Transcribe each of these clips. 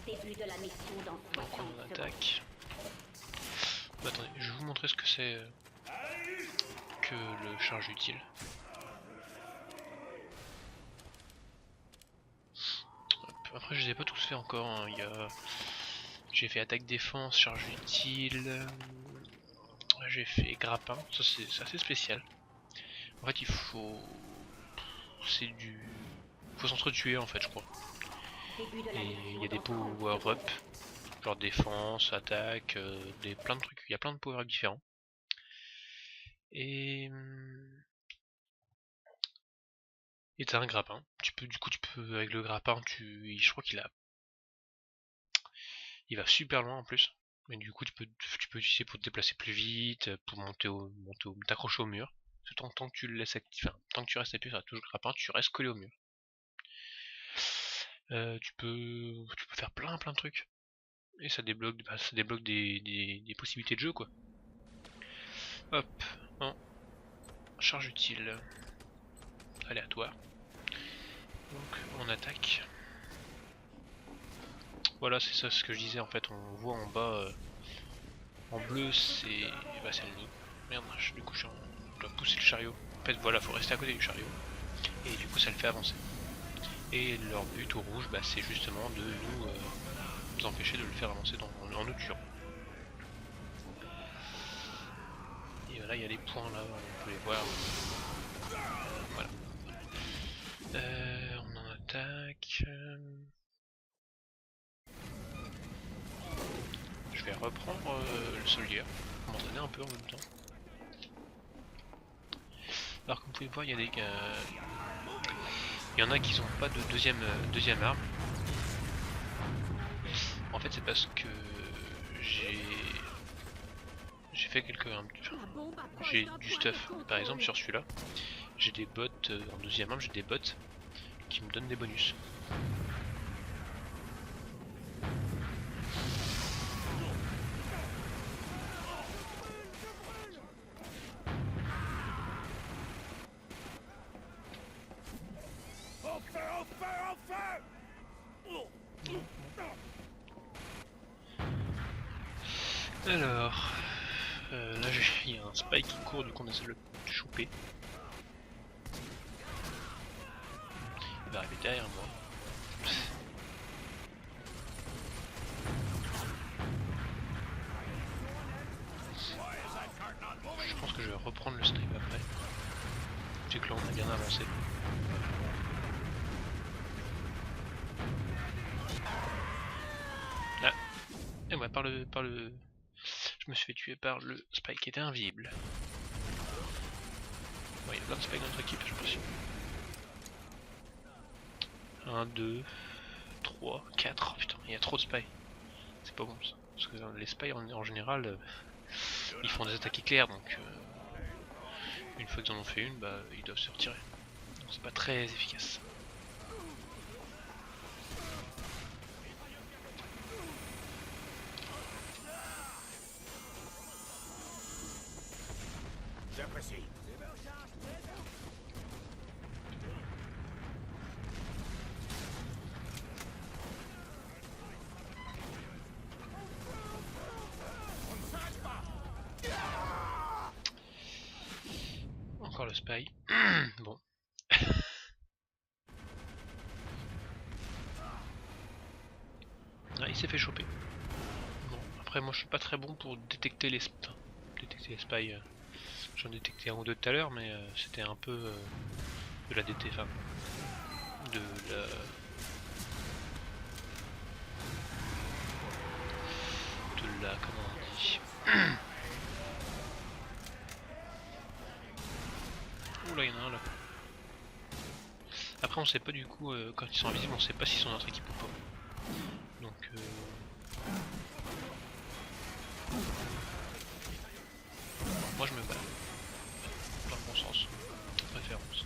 Début de la mission dans Donc 60 on secondes. attaque. Bah, attendez, je vais vous montrer ce que c'est que le charge utile. Hop. Après je les ai pas tous fait encore, hein. J'ai fait attaque défense, charge utile, j'ai fait grappin, ça c'est assez spécial. En fait il faut... faut s'entretuer en fait je crois. Début de la Et mission il y a des dans 30 power secondes. up, genre défense, attaque, plein de trucs, il y a plein de power up différents. Et t'as un grappin. Tu peux avec le grappin, je crois il va super loin en plus. Mais du coup, tu peux utiliser pour te déplacer plus vite, pour t'accrocher au mur. Tant que tu le laisses actif, enfin, tant que tu restes appuyé sur la touche grappin, tu restes collé au mur. Tu peux faire plein de trucs. Et ça débloque des possibilités de jeu quoi. Hop, charge utile, aléatoire. Donc on attaque. Voilà, c'est ça ce que je disais en fait. On voit en bas, en bleu, c'est l'ennemi. Merde, du coup je dois pousser le chariot. En fait, voilà, faut rester à côté du chariot. Et du coup, ça le fait avancer. Et leur but au rouge, c'est justement de nous empêcher de le faire avancer en nous tuant. Et voilà, il y a des points là, on peut les voir. Voilà. On en attaque. Je vais reprendre le soldier, pour m'entraîner un peu en même temps. Alors comme vous pouvez voir, il y en a qui n'ont pas de deuxième arme. En fait c'est parce que j'ai fait j'ai du stuff. Par exemple sur celui-là, j'ai des bots en deuxième arme, j'ai des bots qui me donnent des bonus. Alors, là il y a un spike qui court, du coup on essaie de le choper. Il va arriver derrière moi. Je pense que je vais reprendre le snipe après. C'est que là on a bien avancé. Ah, et moi je me suis fait tuer par le spike qui était invisible. Bon, il y a plein de spikes dans notre équipe, je pense. 1, 2, 3, 4. Oh, putain, il y a trop de spies. C'est pas bon ça. Parce que les spies en général, ils font des attaques éclairs, donc une fois qu'ils en ont fait une, ils doivent se retirer. Donc c'est pas très efficace. J'apprécie. Encore le spy. Bon. Ah, il s'est fait choper. Bon, après moi je suis pas très bon pour détecter les spies. J'en ai détecté un ou deux tout à l'heure, mais c'était un peu de la DT, enfin de la... comment on dit. Oula, il y en a un là. Après on sait pas du coup, quand ils sont invisibles, on sait pas s'ils sont dans notre équipe ou pas. Donc moi je me bats. Dans mon sens, de préférence.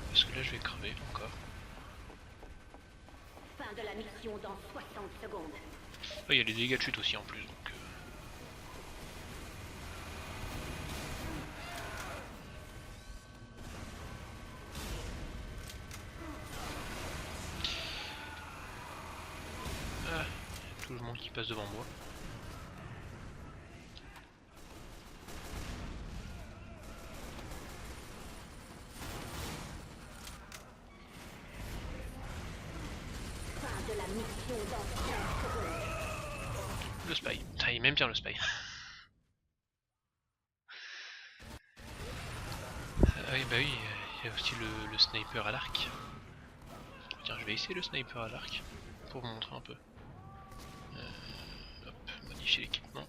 Parce que là je vais crever encore. Fin de la mission dans 60 secondes. Il y a les dégâts de chute aussi en plus, donc... moins qu'il passe devant moi. Fin de la mission dans 30 secondes. Le spy. Ah, il m'aime bien le spy. Ah oui, bah oui, il y a aussi le sniper à l'arc. Tiens, je vais essayer le sniper à l'arc pour vous montrer un peu. Hop, modifier l'équipement.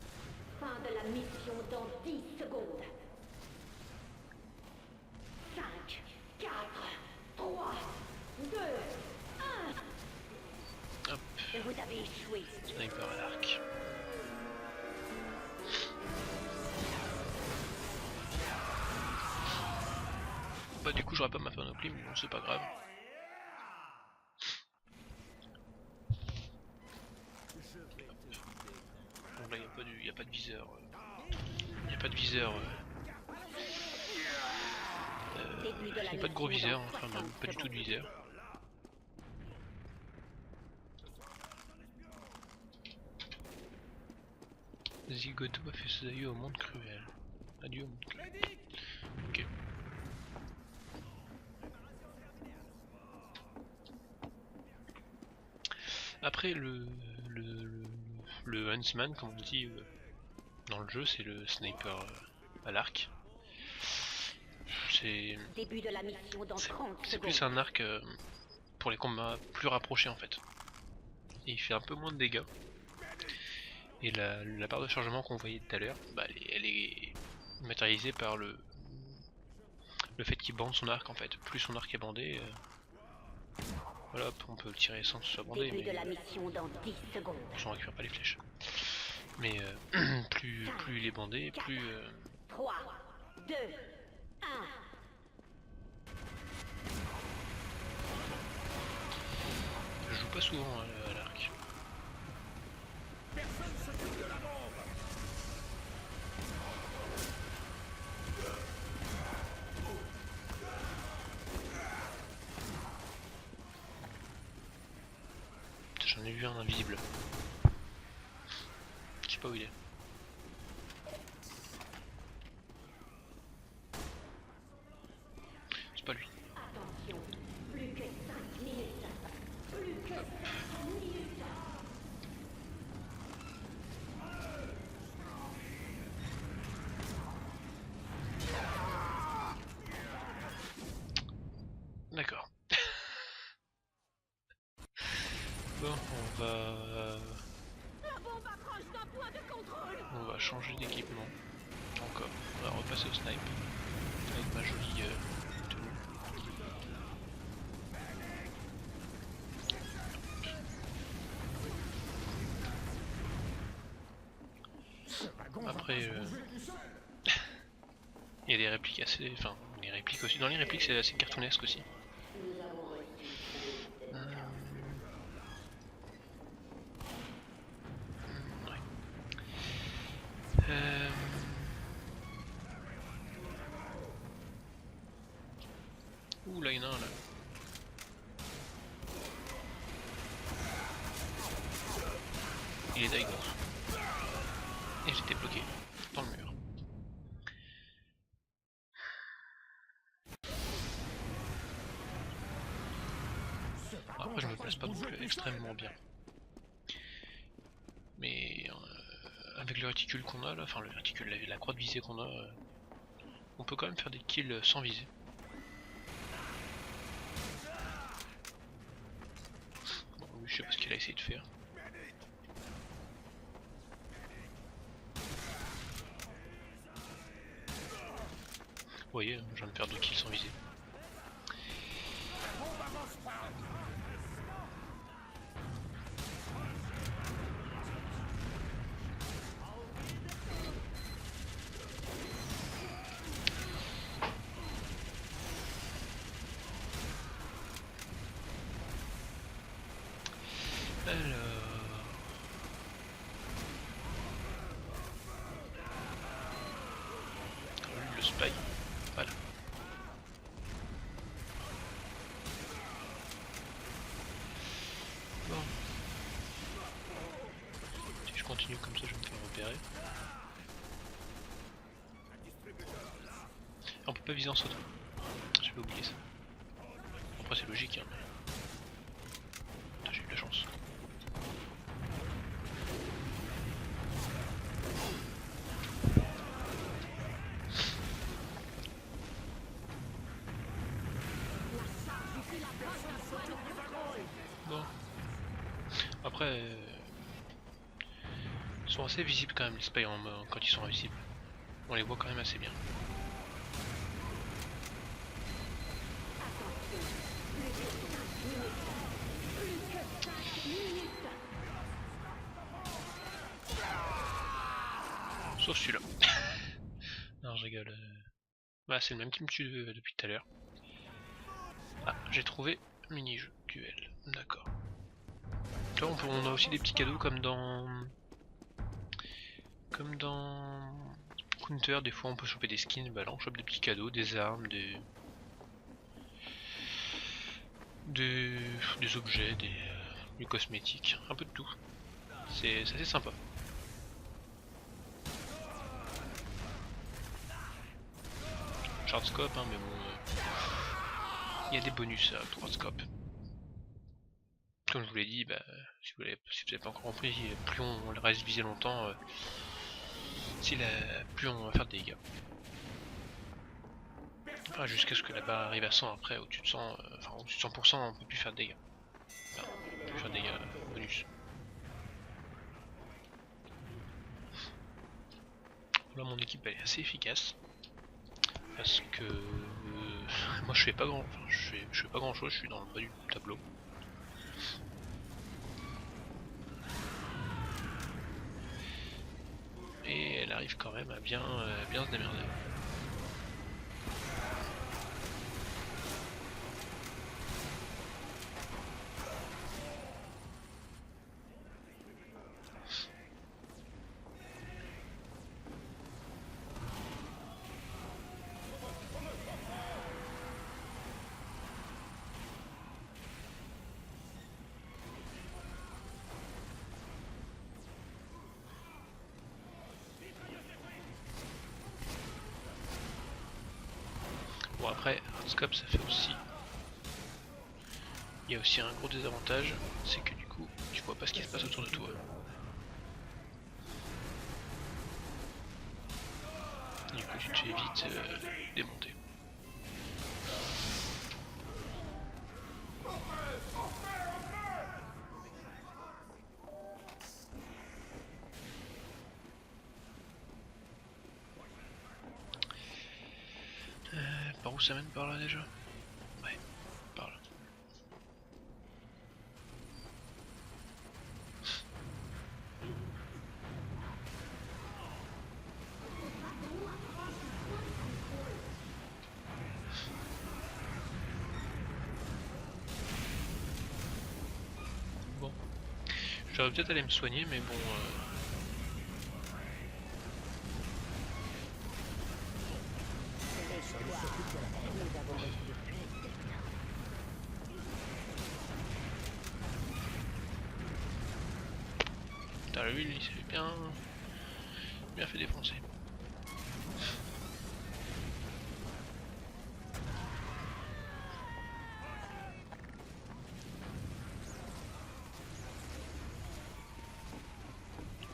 Fin de la mission dans 10 secondes. 5, 4, 3, 2, 1. Hop, Vous avez échoué. sniper à l'arc. Bah du coup j'aurais pas ma panoplie, mais bon c'est pas grave. Donc là il n'y a pas de viseur. Il n'y a pas de viseur. Il n'y a pas de gros viseur, enfin même pas du tout de viseur. Zigoto a fait ses adieux au monde cruel. Adieu au monde cruel. Ok. Après le Huntsman, comme on dit dans le jeu, c'est le sniper à l'arc. C'est plus un arc pour les combats plus rapprochés en fait. Et il fait un peu moins de dégâts. Et la barre de chargement qu'on voyait tout à l'heure, bah, elle est matérialisée par le fait qu'il bande son arc en fait. Plus son arc est bandé, voilà, on peut le tirer sans que ce soit bandé, mais on récupère pas les flèches. Mais plus il est bandé, plus... 3, 2, 1. Je joue pas souvent à l'arc. J'en ai vu un invisible. Je sais pas où il est. C'est pas lui. Attention, plus que 5 minutes. Plus que 5 minutes. D'accord. Bon, on va changer d'équipement. Encore. On va repasser au snipe. Avec ma jolie tenue. Après, il y a des répliques assez... Enfin, les répliques aussi. Dans les répliques, c'est assez cartoonesque aussi. Ouais. Ouh, là, il y en a un, là. Il est Daigons. Et j'étais bloqué dans le mur. Après je me place pas non plus extrêmement bien. Mais avec le réticule qu'on a là, enfin le réticule, la croix de visée qu'on a, on peut quand même faire des kills sans viser. Bon, lui je sais pas ce qu'il a essayé de faire. Vous voyez, je viens de faire 2 kills sans viser. Le spy, voilà. Bon. On peut pas viser en sautant. J'avais oublié ça. Après c'est logique hein, mais... Putain, j'ai eu de la chance. Bon. Après... Ils sont assez visibles quand même les spies quand ils sont invisibles. On les voit quand même assez bien. Sauf celui-là. Non, je rigole. Bah, c'est le même qui me tue depuis tout à l'heure. Ah, j'ai trouvé mini-jeu, duel. D'accord. Tu vois, on a aussi des petits cadeaux comme dans... Counter, des fois on peut choper des skins, bah là on chope des petits cadeaux, des armes, des objets, des cosmétiques, un peu de tout. C'est assez sympa. Chardscope, hein, mais bon, il y a des bonus à Chardscope. Comme je vous l'ai dit, bah, si vous n'avez pas encore compris, plus on reste visé longtemps, plus on va faire de dégâts. Enfin, jusqu'à ce que la barre arrive à 100 après, au-dessus de 100, enfin au-dessus de 100%, on peut plus faire de dégâts. Enfin, on peut plus faire de dégâts bonus. Là mon équipe elle est assez efficace. Parce que moi je fais pas grand chose, je suis dans le bas du tableau. Et elle arrive quand même à bien se démerder. Bon après, Hardscope ça fait aussi... Il y a aussi un gros désavantage, c'est que du coup, tu vois pas ce qui se passe autour de toi. Du coup tu te fais vite démonter. Par où ça mène par là déjà? Ouais, par là. Bon. J'aurais peut-être aller me soigner mais bon... Putain, lui il s'est bien fait défoncer.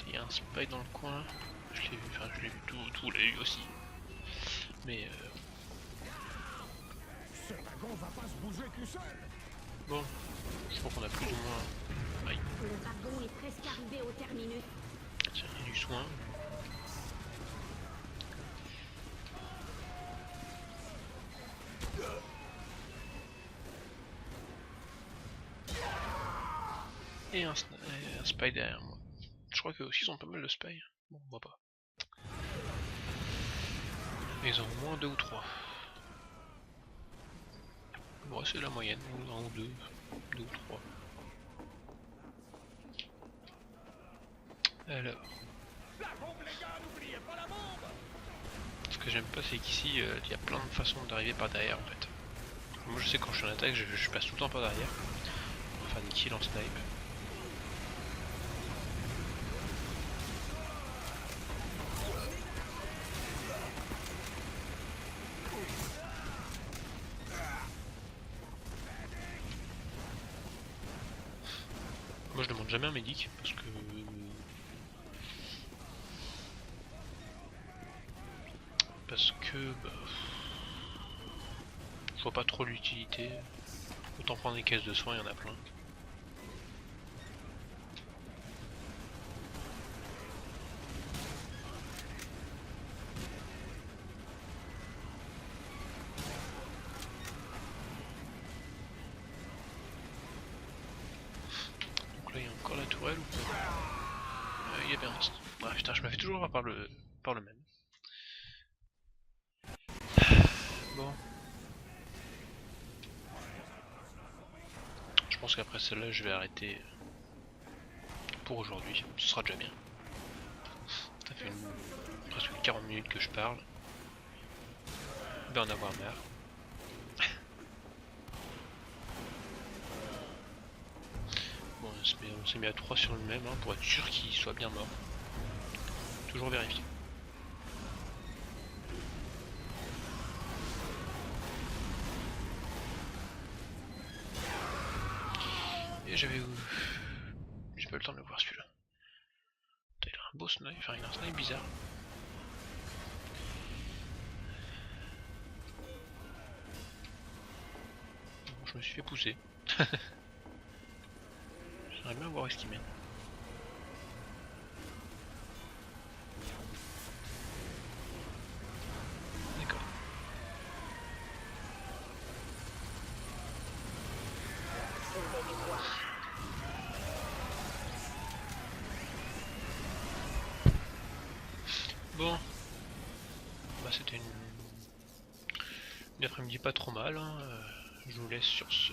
Il y a un spy dans le coin. Je l'ai vu, enfin je l'ai vu, tout l'a eu aussi. Mais bon, je crois qu'on a plus ou moins... Aïe. Le wagon est presque arrivé au terminus. Tiens, il y a du soin. Et un spy derrière moi. Je crois qu'eux aussi ils ont pas mal de spy. Bon, on voit pas. Mais ils en ont au moins 2 ou 3. Bon, c'est la moyenne, ou 1 ou 2, 2 ou 3. Alors. Ce que j'aime pas, c'est qu'ici, il y a plein de façons d'arriver par derrière en fait. Moi je sais quand je suis en attaque, je passe tout le temps par derrière. Pour faire des kills en snipe. demande jamais un médic parce que bah, je vois pas trop l'utilité. Autant prendre des caisses de soins, il y en a plein. Donc là il y a encore la tourelle ou pas? Il y a bien reste. Ah putain, je me fais toujours avoir par le même. Bon. Je pense qu'après celle-là je vais arrêter pour aujourd'hui. Ce sera déjà bien. Ça fait presque 40 minutes que je parle. Je vais en avoir marre. Bon, on s'est mis à 3 sur le même hein, pour être sûr qu'il soit bien mort. Toujours vérifier. Et j'avais... J'ai pas eu le temps de le voir celui-là. Il a un beau snipe, enfin il a un snipe bizarre. Bon, je me suis fait pousser. J'aimerais bien voir où est-ce qu'il mène. D'accord. Bon. Bah c'était une après-midi pas trop mal. Hein. Je vous laisse sur ce...